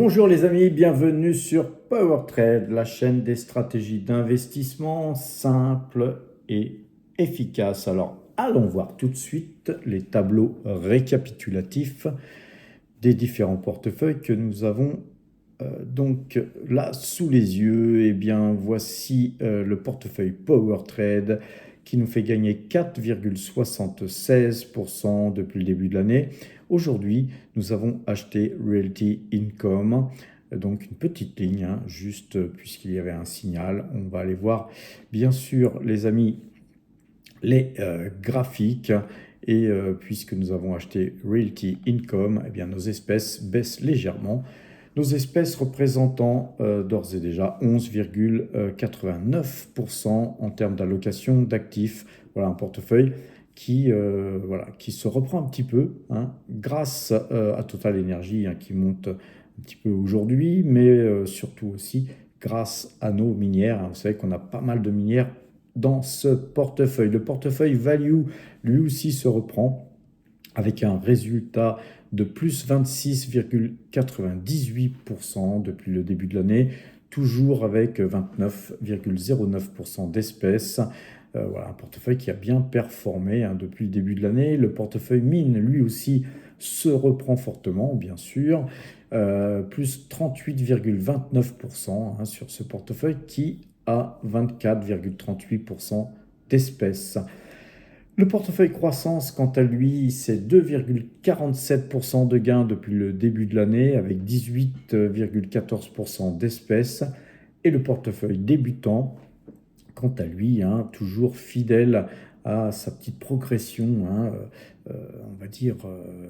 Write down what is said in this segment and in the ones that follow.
Bonjour les amis, bienvenue sur PowerTrade, la chaîne des stratégies d'investissement simples et efficaces. Alors, allons voir tout de suite les tableaux récapitulatifs des différents portefeuilles que nous avons donc là sous les yeux. Eh bien, voici le portefeuille PowerTrade qui nous fait gagner 4,76% depuis le début de l'année. Aujourd'hui, nous avons acheté Realty Income, donc une petite ligne, hein, juste puisqu'il y avait un signal. On va aller voir, bien sûr, les amis, les graphiques. Et puisque nous avons acheté Realty Income, eh bien, nos espèces baissent légèrement. Nos espèces représentant d'ores et déjà 11,89% en termes d'allocation d'actifs. Voilà un portefeuille qui se reprend un petit peu, hein, grâce à Total Energy, hein, qui monte un petit peu aujourd'hui, mais surtout aussi grâce à nos minières, hein. Vous savez qu'on a pas mal de minières dans ce portefeuille. Le portefeuille Value, lui aussi, se reprend avec un résultat de plus 26,98% depuis le début de l'année, toujours avec 29,09% d'espèces. Voilà un portefeuille qui a bien performé, hein, depuis le début de l'année. Le portefeuille mine, lui aussi, se reprend fortement, bien sûr, plus 38,29%, hein, sur ce portefeuille qui a 24,38% d'espèces. Le portefeuille croissance, quant à lui, c'est 2,47% de gains depuis le début de l'année, avec 18,14% d'espèces. Et le portefeuille débutant, quant à lui, hein, toujours fidèle à sa petite progression, hein, on va dire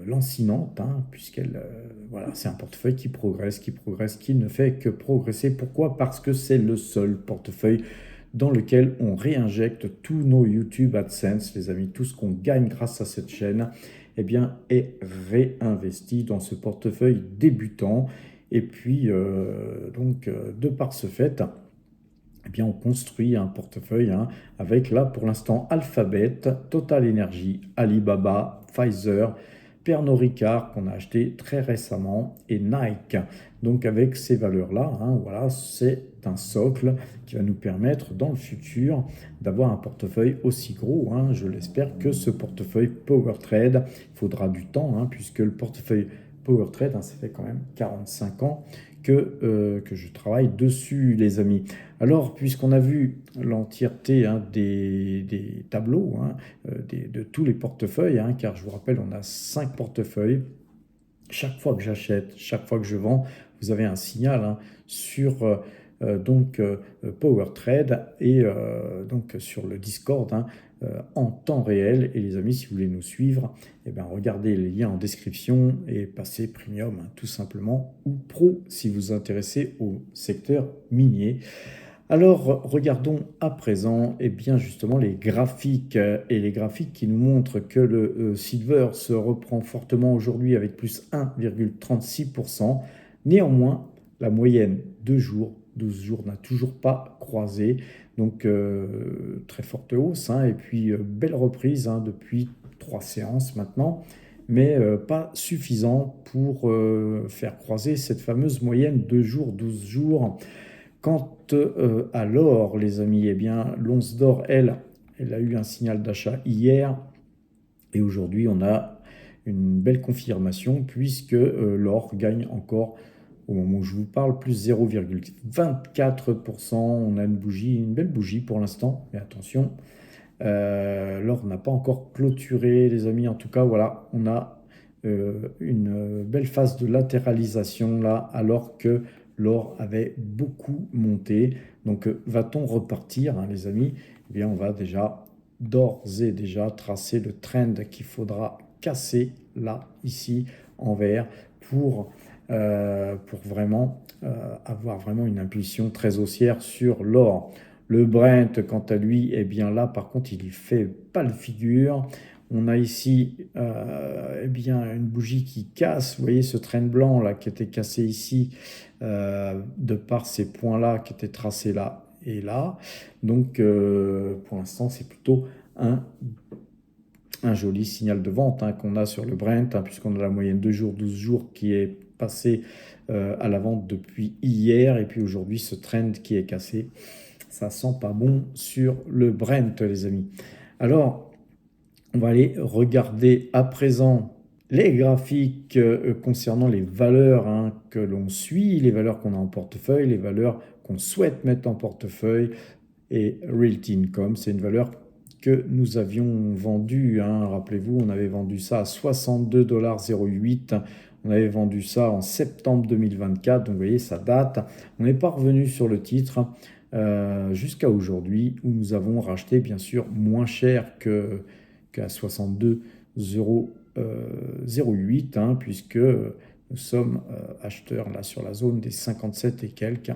lancinante, hein, puisqu'elle, voilà, c'est un portefeuille qui progresse, qui ne fait que progresser. Pourquoi? Parce que c'est le seul portefeuille dans lequel on réinjecte tous nos YouTube AdSense, les amis. Tout ce qu'on gagne grâce à cette chaîne, eh bien, est réinvesti dans ce portefeuille débutant. Et puis, de par ce fait, eh bien, on construit un portefeuille, hein, avec là, pour l'instant, Alphabet, Total Energy, Alibaba, Pfizer, Pernod Ricard, qu'on a acheté très récemment, et Nike. Donc, avec ces valeurs-là, hein, voilà, c'est un socle qui va nous permettre, dans le futur, d'avoir un portefeuille aussi gros, hein, je l'espère, que ce portefeuille PowerTrade. Il faudra du temps, hein, puisque le portefeuille PowerTrade, hein, ça fait quand même 45 ans que je travaille dessus, les amis. Alors, puisqu'on a vu l'entièreté, hein, des tableaux, hein, de tous les portefeuilles, hein, car je vous rappelle, on a 5 portefeuilles. Chaque fois que j'achète, chaque fois que je vends, vous avez un signal, hein, sur PowerTrade et donc sur le Discord, hein, en temps réel. Et les amis, si vous voulez nous suivre, eh bien, regardez les liens en description et passez Premium, hein, tout simplement, ou Pro si vous vous intéressez au secteur minier. Alors, regardons à présent, eh bien, justement, les graphiques, et les graphiques qui nous montrent que le silver se reprend fortement aujourd'hui avec plus 1,36%. Néanmoins, la moyenne 2 jours, 12 jours n'a toujours pas croisé. Donc, très forte hausse, hein, et puis belle reprise, hein, depuis 3 séances maintenant, mais pas suffisant pour faire croiser cette fameuse moyenne 2 jours, 12 jours. Quant à l'or, les amis, eh bien, l'once d'or, elle a eu un signal d'achat hier. Et aujourd'hui, on a une belle confirmation puisque l'or gagne encore, au moment où je vous parle, plus 0,24%. On a une belle bougie pour l'instant, mais attention, l'or n'a pas encore clôturé, les amis. En tout cas, voilà, on a une belle phase de latéralisation là, alors que l'or avait beaucoup monté. Donc, va-t-on repartir, hein, les amis? Eh bien, on va déjà, d'ores et déjà, tracer le trend qu'il faudra casser là, ici, en vert, pour vraiment avoir vraiment une impulsion très haussière sur l'or. Le Brent, quant à lui, eh bien là, par contre, il y fait pas le figure. On a ici, eh bien, une bougie qui casse. Vous voyez ce train blanc là qui était cassé ici, de par ces points-là qui étaient tracés là et là. Donc, pour l'instant, c'est plutôt un joli signal de vente, hein, qu'on a sur le Brent, hein, puisqu'on a la moyenne 2 jours, 12 jours qui est passé à la vente depuis hier. Et puis aujourd'hui, ce trend qui est cassé, ça sent pas bon sur le Brent, les amis. Alors, on va aller regarder à présent les graphiques concernant les valeurs hein, que l'on suit, les valeurs qu'on a en portefeuille, les valeurs qu'on souhaite mettre en portefeuille. Et Realty Income, c'est une valeur que nous avions vendue. Hein. Rappelez-vous, on avait vendu ça à 62,08 $. On avait vendu ça en septembre 2024. Donc, vous voyez, ça date. On n'est pas revenu sur le titre jusqu'à aujourd'hui où nous avons racheté, bien sûr, moins cher qu'à 62,08 €, hein, puisque nous sommes acheteurs là sur la zone des 57 et quelques.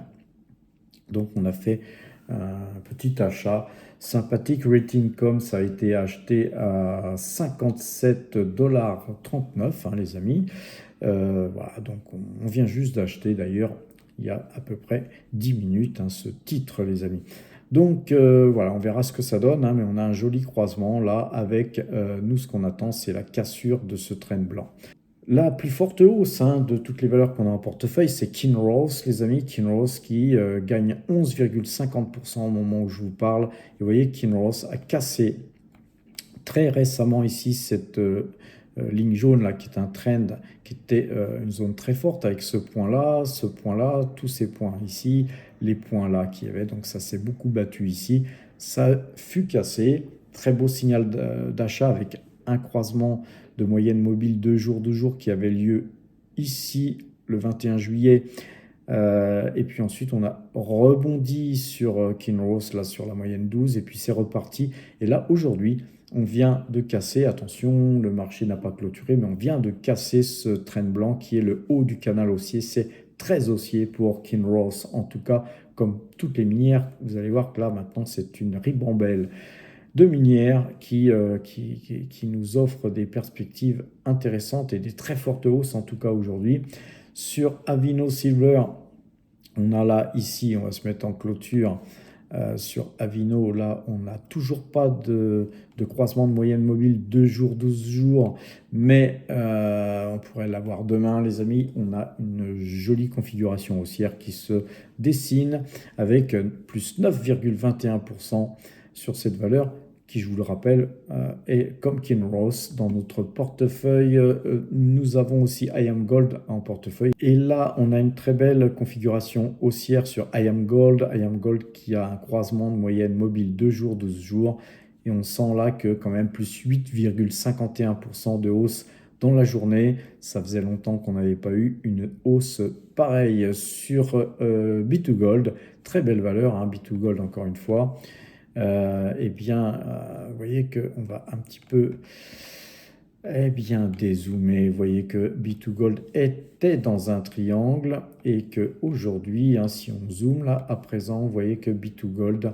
Donc, on a fait un petit achat sympathique. Realty Income, ça a été acheté à 57,39 $, hein, les amis. Voilà, donc on vient juste d'acheter d'ailleurs il y a à peu près 10 minutes hein, ce titre, les amis. Donc voilà, on verra ce que ça donne, hein, mais on a un joli croisement là avec nous, ce qu'on attend, c'est la cassure de ce trend blanc. La plus forte hausse hein, de toutes les valeurs qu'on a en portefeuille, c'est Kinross, les amis. Kinross qui gagne 11,50% au moment où je vous parle. Et vous voyez, Kinross a cassé très récemment ici cette ligne jaune là, qui est un trend, qui était une zone très forte avec ce point-là, tous ces points ici, les points là qu'il y avait. Donc ça s'est beaucoup battu ici. Ça fut cassé. Très beau signal d'achat avec un croisement de moyenne mobile 2 jours, 2 jours qui avait lieu ici le 21 juillet. Et puis ensuite, on a rebondi sur Kinross, là sur la moyenne 12, et puis c'est reparti. Et là, aujourd'hui, on vient de casser, attention, le marché n'a pas clôturé, mais on vient de casser ce trend blanc qui est le haut du canal haussier. C'est très haussier pour Kinross, en tout cas, comme toutes les minières. Vous allez voir que là, maintenant, c'est une ribambelle de minières qui nous offre des perspectives intéressantes et des très fortes hausses, en tout cas aujourd'hui. Sur Avino Silver, on a là, ici, on va se mettre en clôture. Sur Avino, là, on n'a toujours pas de croisement de moyenne mobile 2 jours, 12 jours, mais on pourrait l'avoir demain, les amis. On a une jolie configuration haussière qui se dessine avec plus 9,21% sur cette valeur qui, je vous le rappelle, est comme Kinross. Dans notre portefeuille, nous avons aussi IAM Gold en portefeuille. Et là, on a une très belle configuration haussière sur IAM Gold. IAM Gold qui a un croisement de moyenne mobile 2 jours, 12 jours. Et on sent là que quand même plus 8,51% de hausse dans la journée. Ça faisait longtemps qu'on n'avait pas eu une hausse pareille sur B2Gold. Très belle valeur, hein, B2Gold encore une fois. Eh bien, vous voyez qu'on va un petit peu dézoomer. Vous voyez que B2Gold était dans un triangle et qu'aujourd'hui, hein, si on zoome là à présent, vous voyez que B2Gold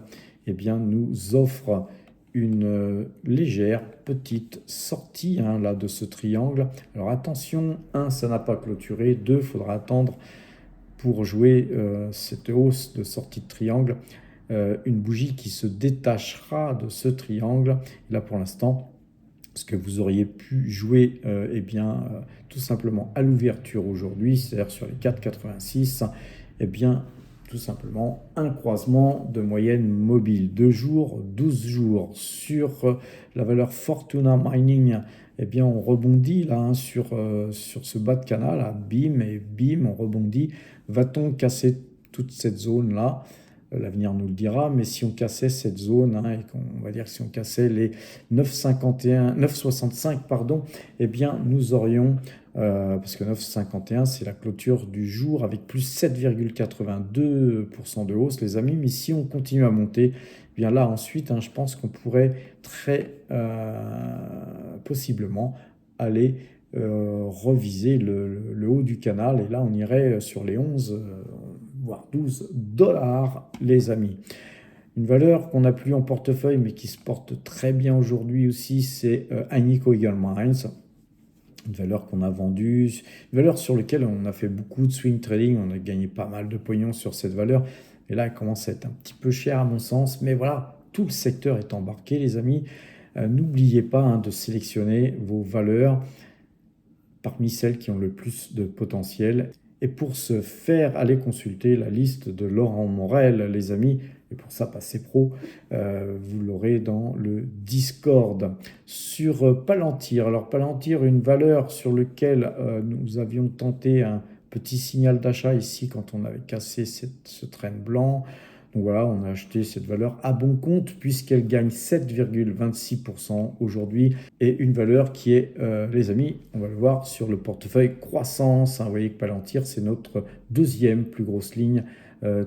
nous offre une légère petite sortie hein, là, de ce triangle. Alors attention, 1, ça n'a pas clôturé, 2, il faudra attendre pour jouer cette hausse de sortie de triangle. Une bougie qui se détachera de ce triangle. Et là, pour l'instant, ce que vous auriez pu jouer, tout simplement à l'ouverture aujourd'hui, c'est-à-dire sur les 4,86, tout simplement un croisement de moyenne mobile 2 jours, 12 jours. Sur la valeur Fortuna Mining, on rebondit là hein, sur ce bas de canal, là, bim et bim, on rebondit. Va-t-on casser toute cette zone-là ? L'avenir nous le dira, mais si on cassait cette zone, hein, et qu'on va dire si on cassait les 9,65, pardon, nous aurions, parce que 9,51 c'est la clôture du jour avec plus 7,82% de hausse, les amis, mais si on continue à monter, là ensuite, hein, je pense qu'on pourrait très possiblement aller reviser le haut du canal, et là on irait sur les 11 voire 12 $, les amis. Une valeur qu'on n'a plus en portefeuille, mais qui se porte très bien aujourd'hui aussi, c'est Agnico Eagle Mines. Une valeur qu'on a vendue, une valeur sur laquelle on a fait beaucoup de swing trading, on a gagné pas mal de pognon sur cette valeur. Et là, elle commence à être un petit peu chère à mon sens, mais voilà, tout le secteur est embarqué, les amis. N'oubliez pas hein, de sélectionner vos valeurs parmi celles qui ont le plus de potentiel. Et pour ce faire, allez consulter la liste de Laurent Morel, les amis. Et pour ça, passez pro, vous l'aurez dans le Discord. Sur Palantir, alors Palantir, une valeur sur laquelle nous avions tenté un petit signal d'achat ici quand on avait cassé ce train blanc. Donc voilà, on a acheté cette valeur à bon compte puisqu'elle gagne 7,26% aujourd'hui et une valeur qui est, les amis, on va le voir sur le portefeuille croissance. Vous voyez que Palantir, c'est notre deuxième plus grosse ligne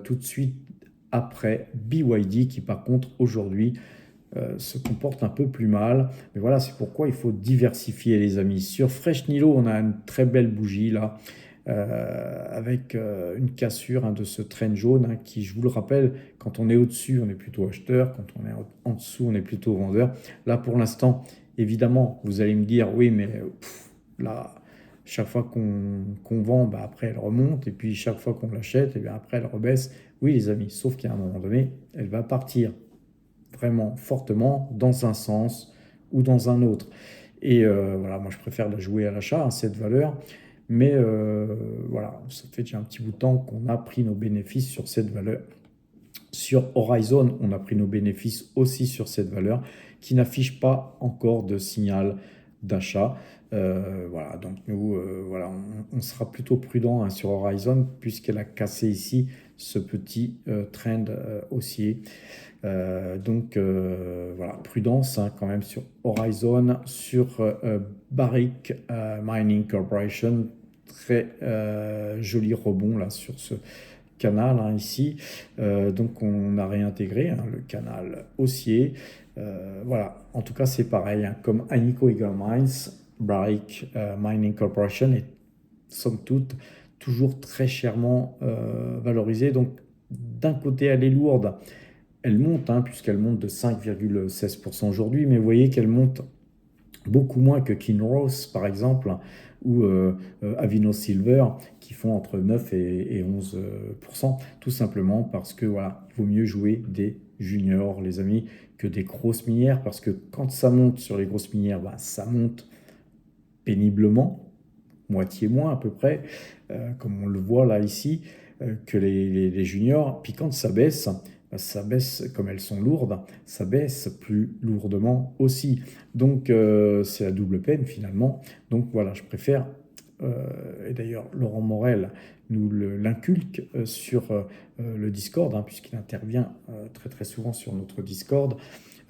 tout de suite après BYD qui par contre aujourd'hui se comporte un peu plus mal. Mais voilà, c'est pourquoi il faut diversifier les amis. Sur Fresh Nilo, on a une très belle bougie là. Avec une cassure de ce train jaune qui, je vous le rappelle, quand on est au-dessus, on est plutôt acheteur, quand on est en dessous, on est plutôt vendeur. Là, pour l'instant, évidemment, vous allez me dire, oui, mais là, chaque fois qu'on vend, bah, après, elle remonte, et puis chaque fois qu'on l'achète, et bien après, elle rebaisse. Oui, les amis, sauf qu'à un moment donné, elle va partir vraiment fortement dans un sens ou dans un autre. Et voilà, moi, je préfère la jouer à l'achat, cette valeur. Mais voilà, ça fait déjà un petit bout de temps qu'on a pris nos bénéfices sur cette valeur. Sur Horizon, on a pris nos bénéfices aussi sur cette valeur qui n'affiche pas encore de signal d'achat. Voilà, donc nous, voilà, on sera plutôt prudent sur Horizon puisqu'elle a cassé ici ce petit trend haussier. Donc voilà, prudence quand même sur Horizon, sur Barrick Mining Corporation, très joli rebond là sur ce canal ici. Donc on a réintégré le canal haussier. Voilà, en tout cas c'est pareil, comme Agnico Eagle Mines, Barrick Mining Corporation est somme toute toujours très chèrement valorisée. Donc d'un côté elle est lourde, elle monte puisqu'elle monte de 5,16% aujourd'hui, mais vous voyez qu'elle monte beaucoup moins que Kinross par exemple ou Avino Silver qui font entre 9 et 11%, tout simplement parce que voilà, il vaut mieux jouer des juniors les amis que des grosses minières, parce que quand ça monte sur les grosses minières, ça monte péniblement, moitié moins à peu près, comme on le voit là ici, que les juniors. Puis quand ça baisse comme elles sont lourdes, ça baisse plus lourdement aussi. Donc c'est la double peine finalement. Donc voilà, je préfère, et d'ailleurs Laurent Morel nous l'inculque sur le Discord, puisqu'il intervient très très souvent sur notre Discord.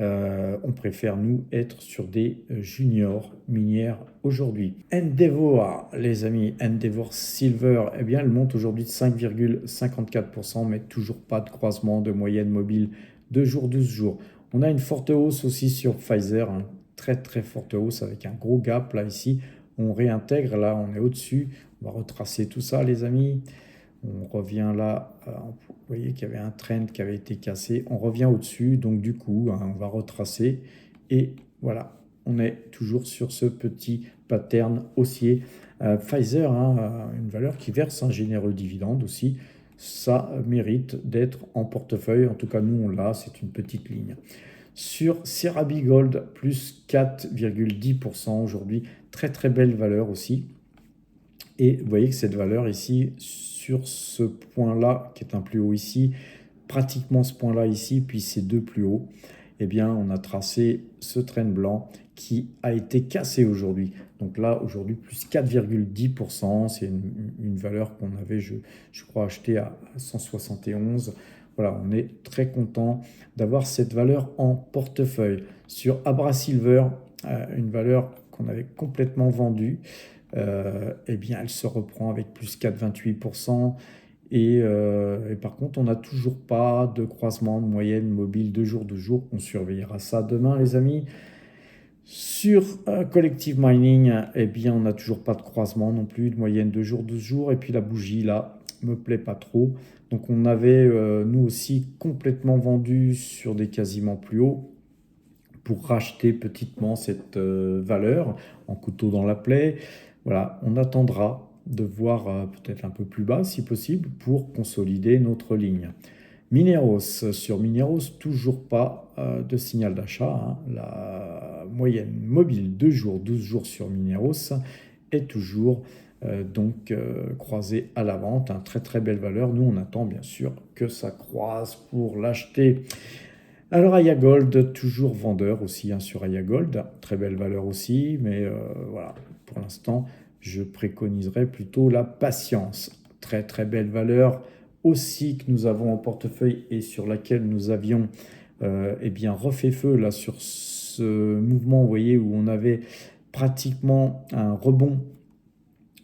On préfère nous être sur des juniors minières aujourd'hui. Endeavour, les amis, Endeavour Silver, eh bien elle monte aujourd'hui de 5,54%, mais toujours pas de croisement de moyenne mobile 2 jours, 12 jours. On a une forte hausse aussi sur Pfizer, très très forte hausse avec un gros gap là ici. On réintègre, là on est au-dessus, on va retracer tout ça les amis. On revient là, vous voyez qu'il y avait un trend qui avait été cassé, on revient au-dessus, donc du coup, on va retracer, et voilà, on est toujours sur ce petit pattern haussier. Pfizer, une valeur qui verse un généreux dividende aussi, ça mérite d'être en portefeuille, en tout cas nous on l'a, c'est une petite ligne. Sur Serabi Gold, plus 4,10% aujourd'hui, très très belle valeur aussi. Et vous voyez que cette valeur ici, sur ce point-là, qui est un plus haut ici, pratiquement ce point-là ici, puis ces deux plus hauts, eh bien, on a tracé ce train blanc qui a été cassé aujourd'hui. Donc là, aujourd'hui, plus 4,10%. C'est une valeur qu'on avait, je crois, achetée à 171. Voilà, on est très content d'avoir cette valeur en portefeuille. Sur Abra Silver, une valeur qu'on avait complètement vendue, eh bien, elle se reprend avec plus 4,28%. Et par contre, on n'a toujours pas de croisement de moyenne mobile 2 jours, 2 jours. On surveillera ça demain, les amis. Sur Collective Mining, eh bien, on n'a toujours pas de croisement non plus, de moyenne 2 jours, 12 jours. Et puis la bougie, là, me plaît pas trop. Donc on avait, nous aussi, complètement vendu sur des quasiment plus hauts pour racheter petitement cette valeur en couteau dans la plaie. Voilà, on attendra de voir peut-être un peu plus bas si possible pour consolider notre ligne. Mineros, sur Mineros, toujours pas de signal d'achat. La moyenne mobile 2 jours, 12 jours sur Mineros est toujours croisé à la vente. Très très belle valeur. Nous, on attend bien sûr que ça croise pour l'acheter. Alors Aya Gold, toujours vendeur aussi sur Aya Gold, très belle valeur aussi, mais voilà, pour l'instant, je préconiserais plutôt la patience. Très très belle valeur aussi que nous avons en portefeuille et sur laquelle nous avions refait feu là sur ce mouvement, vous voyez, où on avait pratiquement un rebond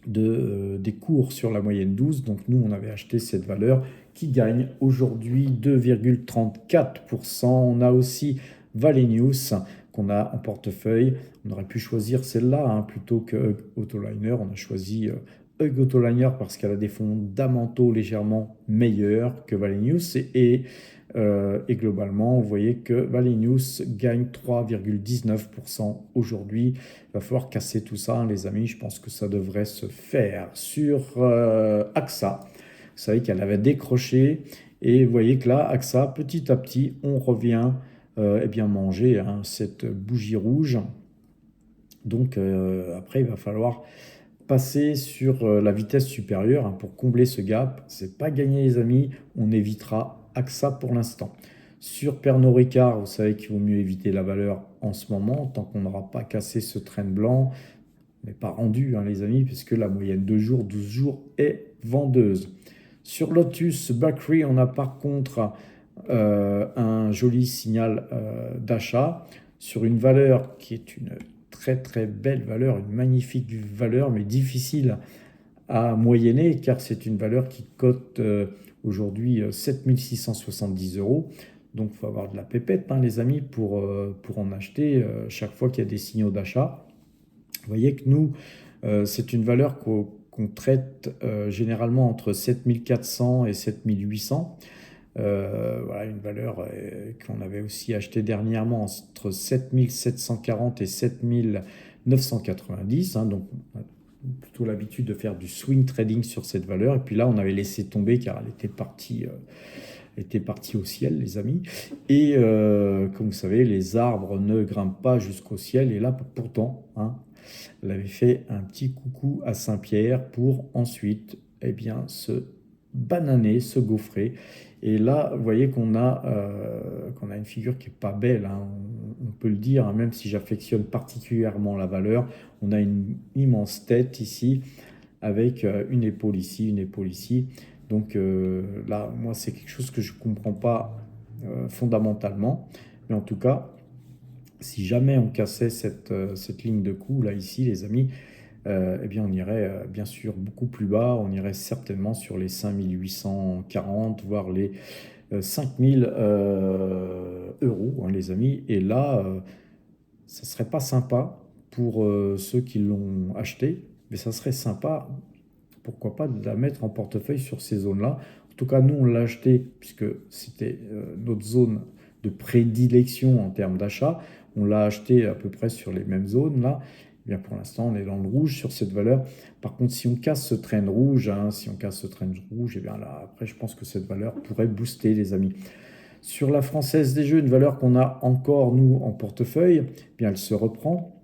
des cours sur la moyenne 12. Donc nous, on avait acheté cette valeur qui gagne aujourd'hui 2,34%. On a aussi Valenius qu'on a en portefeuille. On aurait pu choisir celle-là plutôt que Autoliner. On a choisi Hug Autoliner parce qu'elle a des fondamentaux légèrement meilleurs que Valenius et globalement, vous voyez que Valenius gagne 3,19% aujourd'hui. Il va falloir casser tout ça, les amis. Je pense que ça devrait se faire. Sur AXA, vous savez qu'elle avait décroché. Et vous voyez que là, AXA, petit à petit, on revient manger cette bougie rouge. Donc après, il va falloir passer sur la vitesse supérieure pour combler ce gap. C'est pas gagné, les amis. On évitera AXA pour l'instant. Sur Pernod Ricard, vous savez qu'il vaut mieux éviter la valeur en ce moment, tant qu'on n'aura pas cassé ce trend blanc. On n'est pas rendu, les amis, puisque la moyenne 2 jours, 12 jours est vendeuse. Sur Lotus Bakery, on a par contre un joli signal d'achat sur une valeur qui est une très très belle valeur, une magnifique valeur, mais difficile à moyenner, car c'est une valeur qui cote aujourd'hui 7670 €. Donc il faut avoir de la pépette, les amis, pour en acheter chaque fois qu'il y a des signaux d'achat. Vous voyez que nous, c'est une valeur qu'on traite généralement entre 7400 et 7800. Voilà une valeur qu'on avait aussi acheté dernièrement entre 7740 et 7990. Donc, on a plutôt l'habitude de faire du swing trading sur cette valeur. Et puis là, on avait laissé tomber car elle était partie au ciel, les amis. Et comme vous savez, les arbres ne grimpent pas jusqu'au ciel. Et là, pourtant, elle avait fait un petit coucou à Saint-Pierre pour ensuite se bananer, se gaufrer. Et là, vous voyez qu'on a une figure qui n'est pas belle, on peut le dire, même si j'affectionne particulièrement la valeur. On a une immense tête ici, avec une épaule ici, une épaule ici. Donc là, moi, c'est quelque chose que je ne comprends pas fondamentalement. Mais en tout cas, si jamais on cassait cette ligne de coup, là, ici, les amis, on irait bien sûr beaucoup plus bas. On irait certainement sur les 5840, voire les 5000 €, les amis. Et là, ça serait pas sympa pour ceux qui l'ont acheté, mais ça serait sympa, pourquoi pas, de la mettre en portefeuille sur ces zones-là. En tout cas, nous, on l'a acheté puisque c'était notre zone de prédilection en termes d'achat. On l'a acheté à peu près sur les mêmes zones là. Eh bien, pour l'instant, on est dans le rouge sur cette valeur. Par contre, si on casse ce trend rouge, là, après, je pense que cette valeur pourrait booster, les amis. Sur la Française des Jeux, une valeur qu'on a encore, nous, en portefeuille, elle se reprend.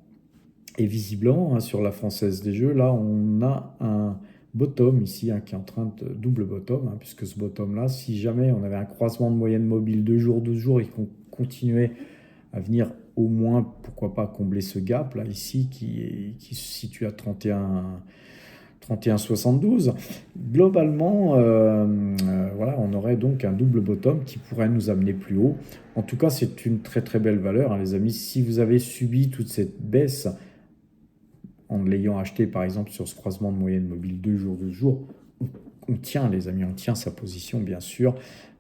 Et visiblement, sur la Française des Jeux, là, on a un bottom ici qui est en train de double bottom, puisque ce bottom-là, si jamais on avait un croisement de moyenne mobile 2 jours, 12 jours, et qu'on continuait à venir au moins, pourquoi pas, combler ce gap là ici qui se situe à 31,72. Globalement, voilà, on aurait donc un double bottom qui pourrait nous amener plus haut. En tout cas, c'est une très très belle valeur, les amis. Si vous avez subi toute cette baisse en l'ayant acheté par exemple sur ce croisement de moyenne mobile 2 jours, 2 jours, on tient, les amis, on tient sa position bien sûr,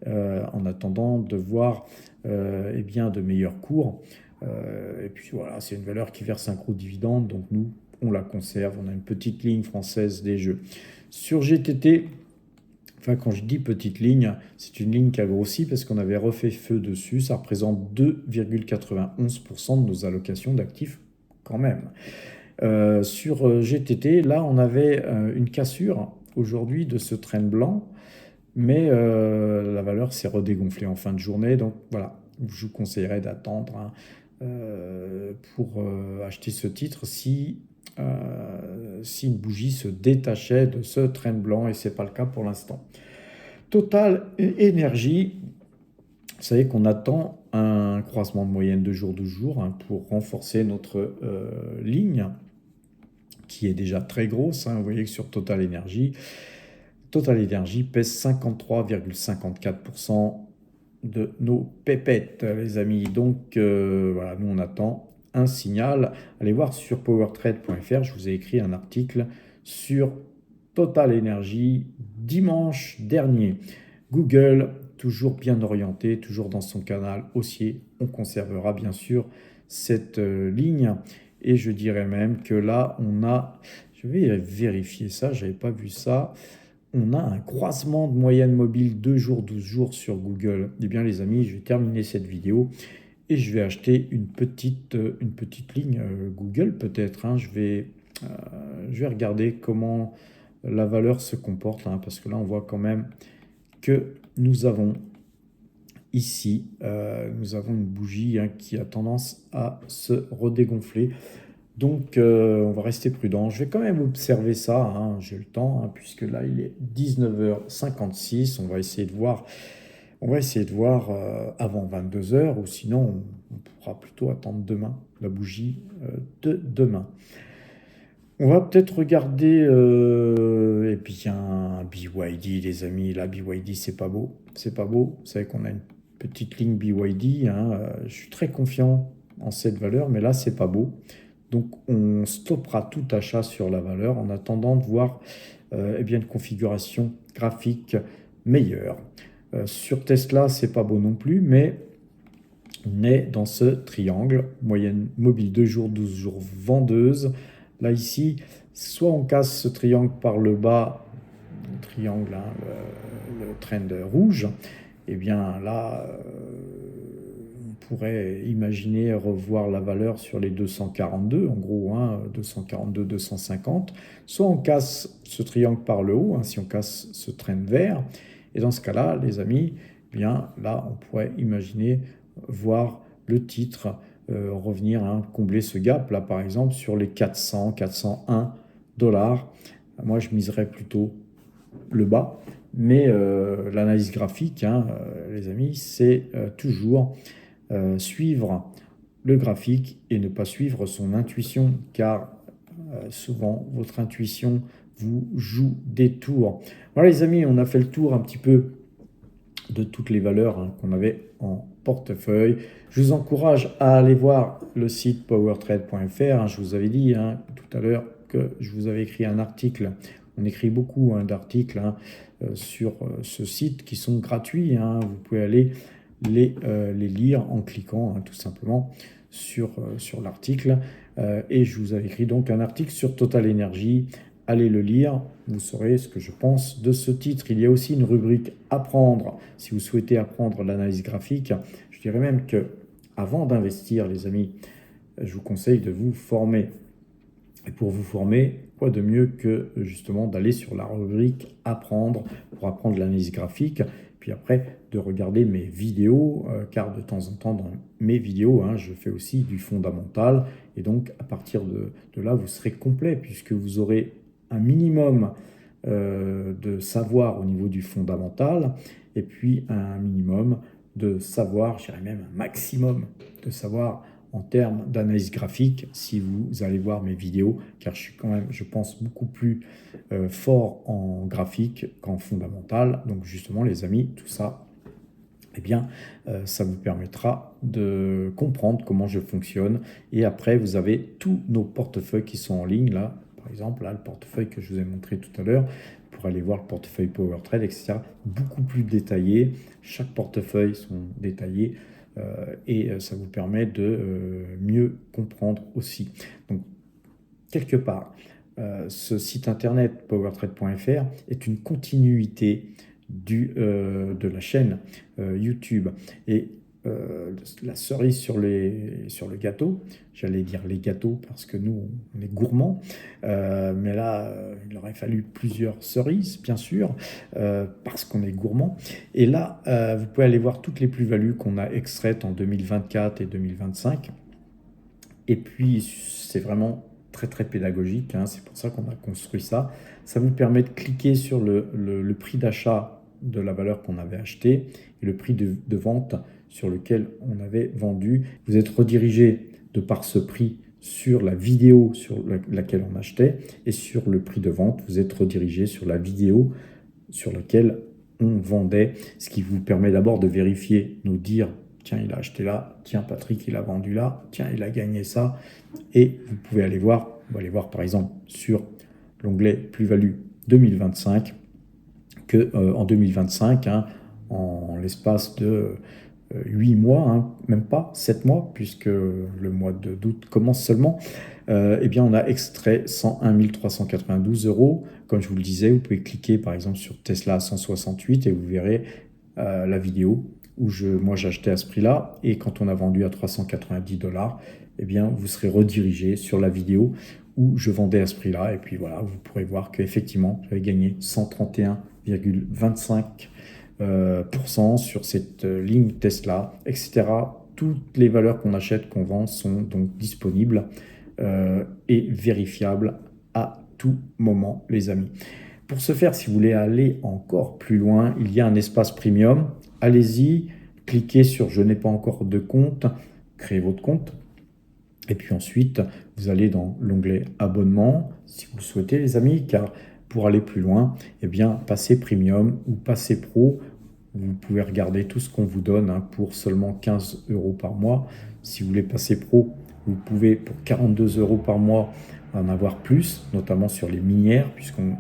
en attendant de voir de meilleurs cours. Et puis voilà, c'est une valeur qui verse un gros dividende, donc nous, on la conserve. On a une petite ligne Française des Jeux. Sur GTT, enfin quand je dis petite ligne, c'est une ligne qui a grossi parce qu'on avait refait feu dessus. Ça représente 2,91% de nos allocations d'actifs quand même. Sur GTT, là, on avait une cassure aujourd'hui de ce trend blanc, mais la valeur s'est redégonflée en fin de journée. Donc voilà, je vous conseillerais d'attendre pour acheter ce titre si si une bougie se détachait de ce trend blanc, et ce n'est pas le cas pour l'instant. Total Énergie, vous savez qu'on attend un croisement de moyenne de jour 12 jours hein, pour renforcer notre ligne qui est déjà très grosse. Hein. Vous voyez que sur Total Énergie pèse 53,54% de nos pépettes, les amis. Donc voilà, nous on attend un signal. Allez voir sur powertrade.fr, je vous ai écrit un article sur Total Energy dimanche dernier. Google, toujours bien orienté, toujours dans son canal haussier. On conservera bien sûr cette ligne. Et je dirais même que là, on a, je vais vérifier ça, je n'avais pas vu ça. On a un croisement de moyenne mobile 2 jours, 12 jours sur Google. Eh bien les amis, je vais terminer cette vidéo et je vais acheter une petite ligne Google peut-être. Hein. Je vais regarder comment la valeur se comporte, hein, parce que là on voit quand même que nous avons ici, nous avons une bougie hein, qui a tendance à se redégonfler. Donc, on va rester prudent. Je vais quand même observer ça, hein, j'ai le temps, hein, puisque là, il est 19h56. On va essayer de voir, avant 22h, ou sinon, on pourra plutôt attendre demain, la bougie de demain. On va peut-être regarder, et puis il y a un BYD, les amis. Là, BYD, c'est pas beau. C'est pas beau. Vous savez qu'on a une petite ligne BYD. Hein, je suis très confiant en cette valeur, mais là, c'est pas beau. Donc, on stoppera tout achat sur la valeur en attendant de voir eh bien, une configuration graphique meilleure. Sur Tesla, c'est pas beau non plus, mais on est dans ce triangle, moyenne mobile 2 jours, 12 jours vendeuse. Là, ici, soit on casse ce triangle par le bas, le triangle, hein, le trend rouge, et bien là, on pourrait imaginer revoir la valeur sur les 242, en gros, hein, 242, 250. Soit on casse ce triangle par le haut, hein, si on casse ce trend vert. Et dans ce cas-là, les amis, eh bien là, on pourrait imaginer voir le titre revenir, hein, combler ce gap, là, par exemple, sur les 400, 401 dollars. Moi, je miserais plutôt le bas. Mais l'analyse graphique, hein, les amis, c'est toujours suivre le graphique et ne pas suivre son intuition, car souvent votre intuition vous joue des tours. Voilà les amis, on a fait le tour un petit peu de toutes les valeurs hein, qu'on avait en portefeuille. Je vous encourage à aller voir le site powertrade.fr. Hein, je vous avais dit hein, tout à l'heure que je vous avais écrit un article. On écrit beaucoup hein, d'articles hein, sur ce site qui sont gratuits. Hein. Vous pouvez aller les lire en cliquant hein, tout simplement sur l'article. Et je vous avais écrit donc un article sur Total Energy. Allez le lire, vous saurez ce que je pense de ce titre. Il y a aussi une rubrique apprendre. Si vous souhaitez apprendre l'analyse graphique, je dirais même que avant d'investir, les amis, je vous conseille de vous former. Et pour vous former, quoi de mieux que justement d'aller sur la rubrique apprendre pour apprendre l'analyse graphique, puis après de regarder mes vidéos, car de temps en temps dans mes vidéos, hein, je fais aussi du fondamental. Et donc à partir de là, vous serez complet puisque vous aurez un minimum de savoir au niveau du fondamental et puis un minimum de savoir, je dirais même un maximum de savoir en termes d'analyse graphique si vous allez voir mes vidéos, car je suis quand même, je pense, beaucoup plus fort en graphique qu'en fondamental. Donc justement, les amis, tout ça, eh bien, ça vous permettra de comprendre comment je fonctionne. Et après, vous avez tous nos portefeuilles qui sont en ligne, là, par exemple, là, le portefeuille que je vous ai montré tout à l'heure, pour aller voir le portefeuille PowerTrade, etc. Beaucoup plus détaillé. Chaque portefeuille sont détaillés et ça vous permet de mieux comprendre aussi. Donc, quelque part, ce site internet powertrade.fr est une continuité de la chaîne YouTube. Et la cerise sur le gâteau, j'allais dire les gâteaux parce que nous, on est gourmands, mais là, il aurait fallu plusieurs cerises, bien sûr, parce qu'on est gourmands. Et là, vous pouvez aller voir toutes les plus-values qu'on a extraites en 2024 et 2025. Et puis, c'est vraiment très très pédagogique, hein, c'est pour ça qu'on a construit ça. Ça vous permet de cliquer sur le prix d'achat de la valeur qu'on avait achetée et le prix de vente sur lequel on avait vendu. Vous êtes redirigé de par ce prix sur la vidéo sur laquelle on achetait et sur le prix de vente, vous êtes redirigé sur la vidéo sur laquelle on vendait, ce qui vous permet d'abord de vérifier, nous dire tiens, il a acheté là, tiens, Patrick, il a vendu là, tiens, il a gagné ça. Et vous pouvez aller voir, on va aller voir par exemple sur l'onglet Plus-Value 2025, que en 2025, hein, en l'espace de 8 mois, hein, même pas 7 mois, puisque le mois d'août commence seulement, eh bien, on a extrait 101 392 euros. Comme je vous le disais, vous pouvez cliquer par exemple sur Tesla 168 et vous verrez la vidéo où moi j'achetais à ce prix-là. Et quand on a vendu à 390 $, eh bien, vous serez redirigé sur la vidéo où je vendais à ce prix-là. Et puis voilà, vous pourrez voir qu'effectivement, j'avais gagné 131,25% sur cette ligne Tesla, etc. Toutes les valeurs qu'on achète, qu'on vend sont donc disponibles et vérifiables à tout moment, les amis. Pour ce faire, si vous voulez aller encore plus loin, il y a un espace premium. Allez-y, cliquez sur « Je n'ai pas encore de compte », créez votre compte. Et puis ensuite, vous allez dans l'onglet « Abonnement », si vous le souhaitez, les amis, car pour aller plus loin, eh bien, passez premium ou passez pro. Vous pouvez regarder tout ce qu'on vous donne hein, pour seulement 15 € par mois. Si vous voulez passer pro, vous pouvez pour 42 € par mois en avoir plus, notamment sur les minières, puisqu'on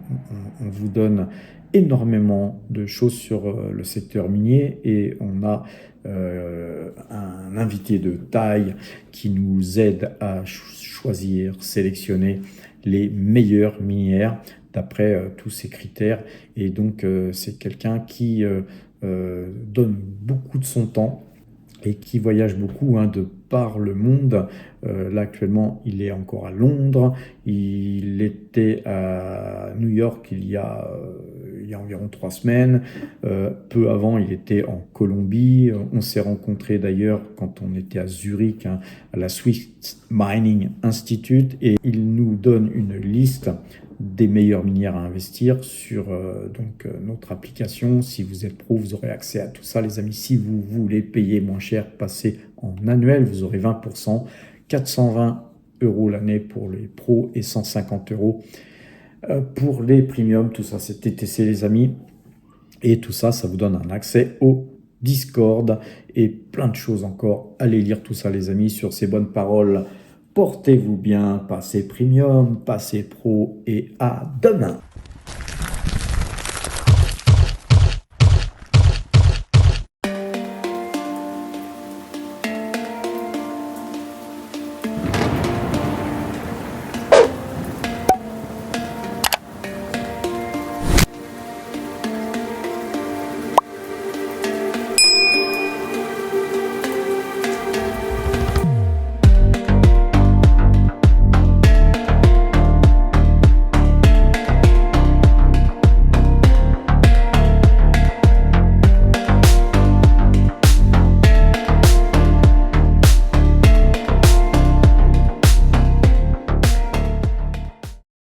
vous donne énormément de choses sur le secteur minier et on a un invité de taille qui nous aide à choisir, sélectionner les meilleures minières d'après tous ces critères. Et donc, c'est quelqu'un qui donne beaucoup de son temps et qui voyage beaucoup hein, de par le monde. Là, actuellement, il est encore à Londres. Il était à New York il y a environ 3 semaines. Peu avant, il était en Colombie. On s'est rencontrés d'ailleurs quand on était à Zurich, hein, à la Swiss Mining Institute. Et il nous donne une liste des meilleures minières à investir sur notre application. Si vous êtes pro, vous aurez accès à tout ça, les amis. Si vous voulez payer moins cher, passez en annuel, vous aurez 20%, 420 € l'année pour les pros et 150 € pour les premiums. Tout ça, c'est TTC, les amis. Et tout ça, ça vous donne un accès au Discord et plein de choses encore. Allez lire tout ça, les amis, sur ces bonnes paroles. Portez-vous bien, passez premium, passez pro et à demain.